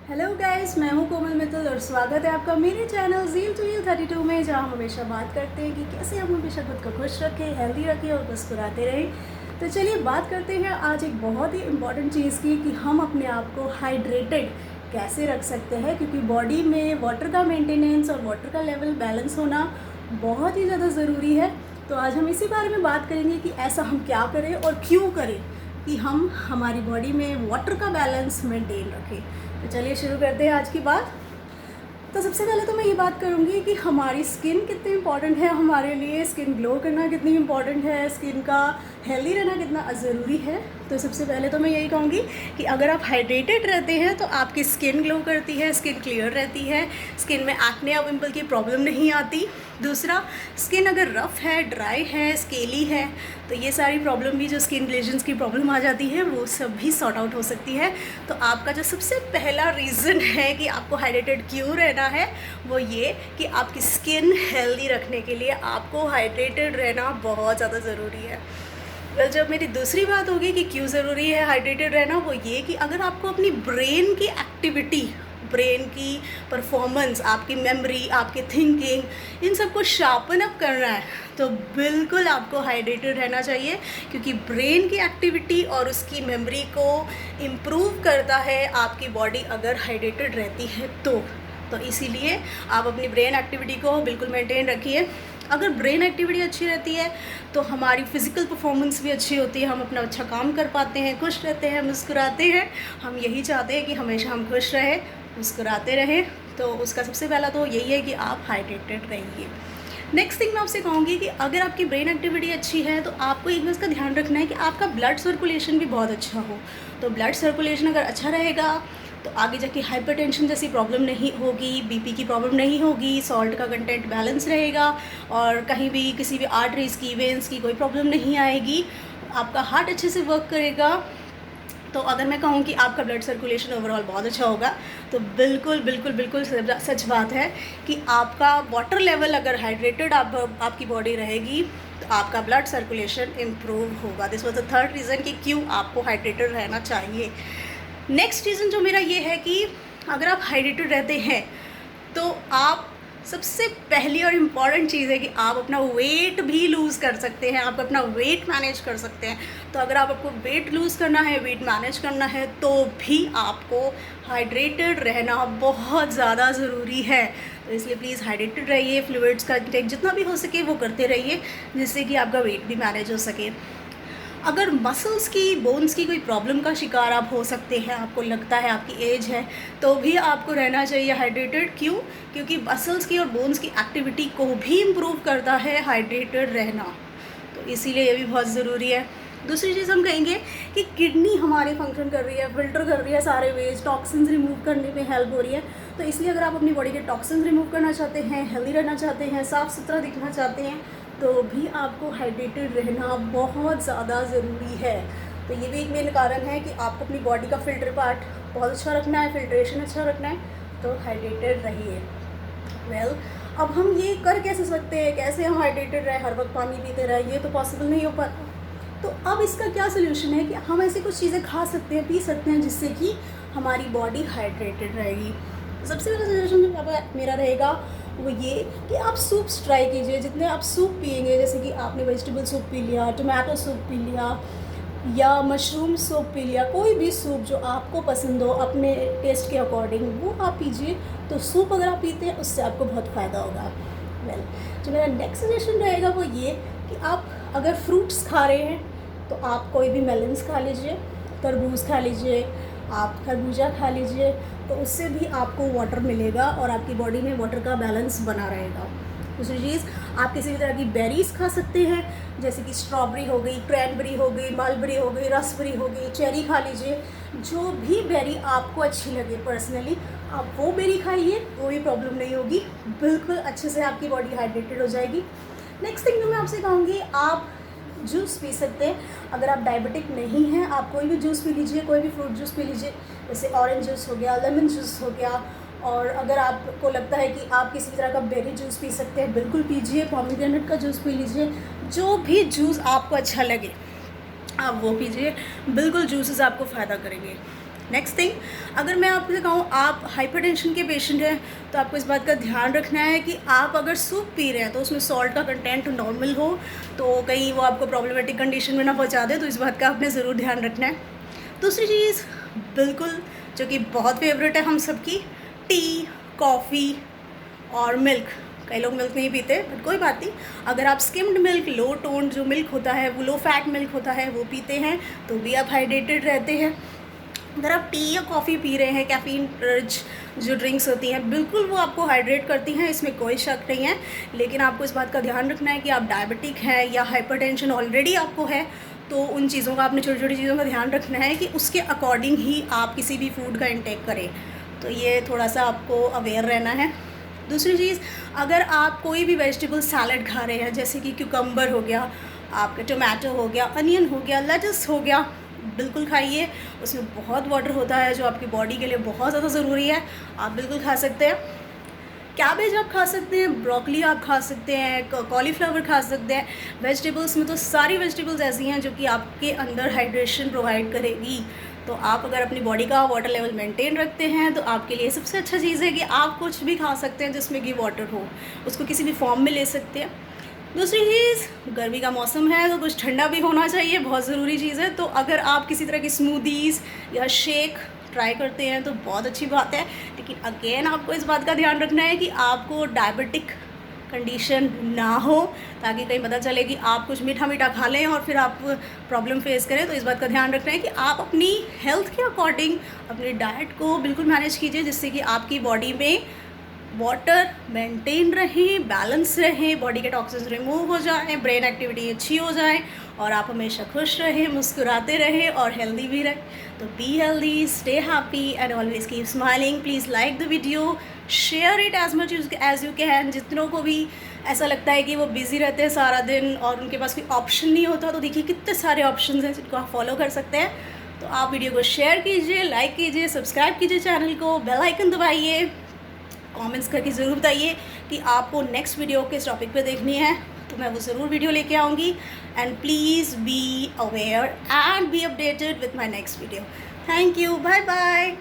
Hello guys, मैं हूं कोमल मित्तल और स्वागत है आपका मेरे चैनल ज़ील टू यू 32 में, जहां हम हमेशा बात करते हैं कि कैसे हम हमेशा खुद को खुश रखें, हेल्दी रखें और मुस्कुराते रहें। तो चलिए बात करते हैं आज एक बहुत ही इम्पॉर्टेंट चीज़ की कि हम अपने आप को हाइड्रेटेड कैसे रख सकते हैं, क्योंकि बॉडी में वाटर का मेंटेनेंस और वाटर का लेवल बैलेंस होना बहुत ही ज़्यादा ज़रूरी है। तो आज हम इसी बारे में बात करेंगे कि ऐसा हम क्या करें और क्यों करें कि हम हमारी बॉडी में वाटर का बैलेंस मेंटेन रखें। तो चलिए शुरू करते हैं आज की बात। तो सबसे पहले तो मैं ये बात करूँगी कि हमारी स्किन कितनी इंपॉर्टेंट है हमारे लिए, स्किन ग्लो करना कितनी इंपॉर्टेंट है, स्किन का हेल्दी रहना कितना ज़रूरी है। तो सबसे पहले तो मैं यही कहूँगी कि अगर आप हाइड्रेटेड रहते हैं तो आपकी स्किन ग्लो करती है, स्किन क्लियर रहती है, स्किन में एक्ने या पिंपल की प्रॉब्लम नहीं आती। दूसरा, स्किन अगर रफ़ है, ड्राई है, स्केली है, तो ये सारी प्रॉब्लम भी जो स्किन ग्लेजन्स की प्रॉब्लम आ जाती है वो सब भी सॉर्ट आउट हो सकती है। तो आपका जो सबसे पहला रीज़न है कि आपको हाइड्रेटेड क्यों रहना है वो ये कि आपकी स्किन हेल्दी रखने के लिए आपको हाइड्रेटेड रहना बहुत ज़्यादा ज़रूरी है। वेल, जब मेरी दूसरी बात होगी कि क्यों ज़रूरी है हाइड्रेटेड रहना, वो ये कि अगर आपको अपनी ब्रेन की एक्टिविटी, ब्रेन की परफॉर्मेंस, आपकी मेमोरी, आपकी थिंकिंग, इन सबको शार्पन अप करना है तो बिल्कुल आपको हाइड्रेटेड रहना चाहिए, क्योंकि ब्रेन की एक्टिविटी और उसकी मेमोरी को इम्प्रूव करता है आपकी बॉडी अगर हाइड्रेटेड रहती है तो इसीलिए आप अपनी ब्रेन एक्टिविटी को बिल्कुल मेंटेन रखिए। अगर ब्रेन एक्टिविटी अच्छी रहती है तो हमारी फ़िज़िकल परफॉर्मेंस भी अच्छी होती है, हम अपना अच्छा काम कर पाते हैं, खुश रहते हैं, मुस्कुराते हैं। हम यही चाहते हैं कि हमेशा हम खुश रहें, मुस्कुराते रहें। तो उसका सबसे पहला तो यही है कि आप हाइड्रेटेड रहिए। नेक्स्ट थिंग मैं आपसे कहूँगी कि अगर आपकी ब्रेन एक्टिविटी अच्छी है तो आपको एक बात का ध्यान रखना है कि आपका ब्लड सर्कुलेशन भी बहुत अच्छा हो। तो ब्लड सर्कुलेशन अगर अच्छा रहेगा तो आगे जाके हाइपरटेंशन जैसी प्रॉब्लम नहीं होगी, बीपी की प्रॉब्लम नहीं होगी, सॉल्ट का कंटेंट बैलेंस रहेगा और कहीं भी किसी भी आर्टरीज़ की, वेन्स की कोई प्रॉब्लम नहीं आएगी। आपका हार्ट अच्छे से वर्क करेगा। तो अगर मैं कहूँ कि आपका ब्लड सर्कुलेशन ओवरऑल बहुत अच्छा होगा तो बिल्कुल बिल्कुल बिल्कुल सच बात है कि आपका वाटर लेवल अगर हाइड्रेटेड आपकी बॉडी रहेगी तो आपका ब्लड सर्कुलेशन इम्प्रूव होगा। This was the third reason कि क्यों आपको हाइड्रेटेड रहना चाहिए। नेक्स्ट रीज़न जो मेरा ये है कि अगर आप हाइड्रेटेड रहते हैं तो आप सबसे पहली और इम्पॉर्टेंट चीज़ है कि आप अपना वेट भी लूज़ कर सकते हैं, आप अपना वेट मैनेज कर सकते हैं। तो अगर आपको वेट लूज़ करना है, वेट मैनेज करना है तो भी आपको हाइड्रेटेड रहना बहुत ज़्यादा ज़रूरी है। तो इसलिए प्लीज़ हाइड्रेटेड रहिए, फ्लूइड्स का इंटेक जितना भी हो सके वो करते रहिए, जिससे कि आपका वेट भी मैनेज हो सके। अगर मसल्स की, बोन्स की कोई प्रॉब्लम का शिकार आप हो सकते हैं, आपको लगता है आपकी एज है, तो भी आपको रहना चाहिए हाइड्रेटेड। क्यों? क्योंकि मसल्स की और बोन्स की एक्टिविटी को भी इम्प्रूव करता है हाइड्रेटेड रहना। तो इसीलिए ये भी बहुत ज़रूरी है। दूसरी चीज़ हम कहेंगे कि किडनी हमारे फंक्शन कर रही है, फिल्टर कर रही है सारे वेस्ट, टॉक्सिन्स रिमूव करने में हेल्प हो रही है। तो इसलिए अगर आप अपनी बॉडी के टॉक्सिन्स रिमूव करना चाहते हैं, हेल्दी रहना चाहते हैं, साफ़ सुथरा दिखना चाहते हैं, तो भी आपको हाइड्रेटेड रहना बहुत ज़्यादा ज़रूरी है। तो ये भी एक मेन कारण है कि आपको अपनी बॉडी का फिल्टर पार्ट बहुत अच्छा रखना है, फिल्ट्रेशन अच्छा रखना है, तो हाइड्रेटेड रहिए। वेल, अब हम ये कर कैसे सकते हैं, कैसे हम हाइड्रेटेड रहें, हर वक्त पानी पीते रहें, ये तो पॉसिबल नहीं हो पाता। तो अब इसका क्या सोल्यूशन है कि हम ऐसी कुछ चीज़ें खा सकते हैं, पी सकते हैं, जिससे कि हमारी बॉडी हाइड्रेटेड रहेगी। सबसे पहला सजेशन जो मेरा रहेगा वो ये कि आप सूप्स ट्राई कीजिए। जितने आप सूप पिएंगे, जैसे कि आपने वेजिटेबल सूप पी लिया, टोमेटो सूप पी लिया या मशरूम सूप पी लिया, कोई भी सूप जो आपको पसंद हो अपने टेस्ट के अकॉर्डिंग वो आप पीजिए। तो सूप अगर आप पीते हैं उससे आपको बहुत फ़ायदा होगा। वेल, जो मेरा नेक्स्ट सजेशन रहेगा वो ये कि आप अगर फ्रूट्स खा रहे हैं तो आप कोई भी मेलन्स खा लीजिए, तरबूज खा लीजिए, आप खरबूजा खा लीजिए, तो उससे भी आपको वाटर मिलेगा और आपकी बॉडी में वाटर का बैलेंस बना रहेगा। दूसरी चीज़, आप किसी भी तरह की बेरीज़ खा सकते हैं, जैसे कि स्ट्रॉबेरी हो गई, क्रैनबेरी हो गई, मलबेरी हो गई, रसबेरी हो गई, चेरी खा लीजिए। जो भी बेरी आपको अच्छी लगे पर्सनली आप वो बेरी खाइए, कोई प्रॉब्लम नहीं होगी, बिल्कुल अच्छे से आपकी बॉडी हाइड्रेटेड हो जाएगी। नेक्स्ट थिंग जो मैं आपसे कहूँगी, आप जूस पी सकते हैं। अगर आप डायबिटिक नहीं हैं, आप कोई भी जूस पी लीजिए, कोई भी फ्रूट जूस पी लीजिए, जैसे ऑरेंज जूस हो गया, लेमन जूस हो गया। और अगर आपको लगता है कि आप किसी तरह का बेरी जूस पी सकते हैं, बिल्कुल पीजिए। पोमेग्रेनेट का जूस पी लीजिए, जो भी जूस आपको अच्छा लगे आप वो पीजिए, बिल्कुल जूसेस आपको फ़ायदा करेंगे। नेक्स्ट थिंग, अगर मैं आपसे कहूँ आप हाइपरटेंशन के पेशेंट हैं तो आपको इस बात का ध्यान रखना है कि आप अगर सूप पी रहे हैं तो उसमें सॉल्ट का कंटेंट नॉर्मल हो, तो कहीं वो आपको प्रॉब्लमेटिक कंडीशन में ना पहुंचा दे, तो इस बात का आपने ज़रूर ध्यान रखना है। दूसरी चीज़ बिल्कुल जो कि बहुत फेवरेट है हम सबकी, टी, कॉफ़ी और मिल्क। कई लोग मिल्क नहीं पीते, बट कोई बात नहीं, अगर आप स्किम्ड मिल्क, लो टोन जो मिल्क होता है, वो लो फैट मिल्क होता है, वो पीते हैं तो भी आप हाइड्रेटेड रहते हैं। अगर आप टी या कॉफ़ी पी रहे हैं, कैफ़ीन रिच जो ड्रिंक्स होती हैं, बिल्कुल वो आपको हाइड्रेट करती हैं, इसमें कोई शक नहीं है। लेकिन आपको इस बात का ध्यान रखना है कि आप डायबिटिक हैं या हाइपरटेंशन ऑलरेडी आपको है, तो उन चीज़ों का, आपने छोटी छोटी चीज़ों का ध्यान रखना है कि उसके अकॉर्डिंग ही आप किसी भी फूड का इंटेक करें। तो ये थोड़ा सा आपको अवेयर रहना है। दूसरी चीज़, अगर आप कोई भी वेजिटेबल सैलड खा रहे हैं, जैसे कि क्यूकम्बर हो गया, आपका टोमेटो हो गया, अनियन हो गया, लेटस हो गया, बिल्कुल खाइए। उसमें बहुत वाटर होता है जो आपकी बॉडी के लिए बहुत ज़्यादा ज़रूरी है, आप बिल्कुल खा सकते हैं। कैबेज आप खा सकते हैं, ब्रोकली आप खा सकते हैं, कॉलीफ्लावर खा सकते हैं। वेजिटेबल्स में तो सारी वेजिटेबल्स ऐसी हैं जो कि आपके अंदर हाइड्रेशन प्रोवाइड करेगी। तो आप अगर अपनी बॉडी का वाटर लेवल मेंटेन रखते हैं तो आपके लिए सबसे अच्छा चीज़ है कि आप कुछ भी खा सकते हैं जिसमें कि वाटर हो, उसको किसी भी फॉर्म में ले सकते हैं। दूसरी चीज़, गर्मी का मौसम है तो कुछ ठंडा भी होना चाहिए, बहुत ज़रूरी चीज़ है। तो अगर आप किसी तरह की स्मूदीज़ या शेक ट्राई करते हैं तो बहुत अच्छी बात है, लेकिन अगेन आपको इस बात का ध्यान रखना है कि आपको डायबिटिक कंडीशन ना हो, ताकि कहीं पता चले कि आप कुछ मीठा मीठा खा लें और फिर आप प्रॉब्लम फेस करें। तो इस बात का ध्यान रखना है कि आप अपनी हेल्थ के अकॉर्डिंग अपनी डाइट को बिल्कुल मैनेज कीजिए, जिससे कि आपकी बॉडी में वाटर मेंटेन रहे, बैलेंस रहे, बॉडी के टॉक्सिन्स रिमूव हो जाए, ब्रेन एक्टिविटी अच्छी हो जाए और आप हमेशा खुश रहें, मुस्कुराते रहें और हेल्दी भी रहें। तो be healthy, stay happy and always keep smiling. Please like the video, share it as much as you can. जितनों को भी ऐसा लगता है कि वो बिज़ी रहते हैं सारा दिन और उनके पास कोई ऑप्शन नहीं होता, तो देखिए कितने सारे ऑप्शन हैं जिनको आप फॉलो कर सकते हैं। तो आप वीडियो को शेयर कीजिए, लाइक कीजिए, सब्सक्राइब कीजिए चैनल को, बेल आइकन दबाइए, कमेंट्स करके ज़रूर बताइए कि आपको नेक्स्ट वीडियो किस टॉपिक पे देखनी है, तो मैं वो ज़रूर वीडियो लेके आऊँगी। And please be aware and be updated with my next video. Thank you, bye bye.